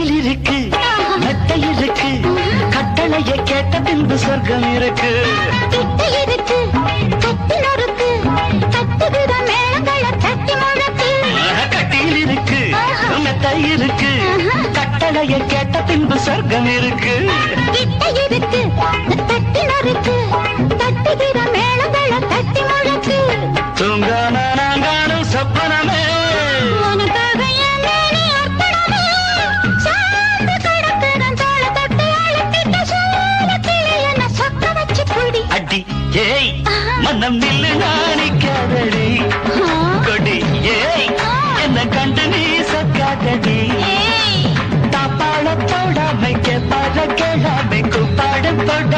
கட்டில் இருக்கு மெத்தை இருக்கு கட்டளையை கேட்ட பின்பு சொர்க்கம் இருக்கு கிட்ட இருக்கு கட்டி நொறுக்கு கட்டுகிற மேளங்களை தட்டி முழக்கு கட்டில் இருக்கு மெத்தை இருக்கு கட்டளையை கேட்ட பின்பு சொர்க்கம் இருக்கு கிட்ட இருக்கு தட்டி நொறுக்கு கட்டுகிற மேளங்களை தட்டி முழக்கு தூங்காம நாங்கானும் சொப்பனமே உனக்காக என் மேனி அர்ப்பணமே சார்ந்து கிடக்கிறேன் தோளை தொட்டு அழுத்திட்ட சோழ கிளி என்ன சொக்க வச்சு புடி அடி ஏய் மனம் நில்லு நாணிக்காதடி கொடி ஏய் என்ன கண்டு நீ சொக்காதடி தாப்பாள போடாமைக்க பாட கேளாமை கூப்பாடு போட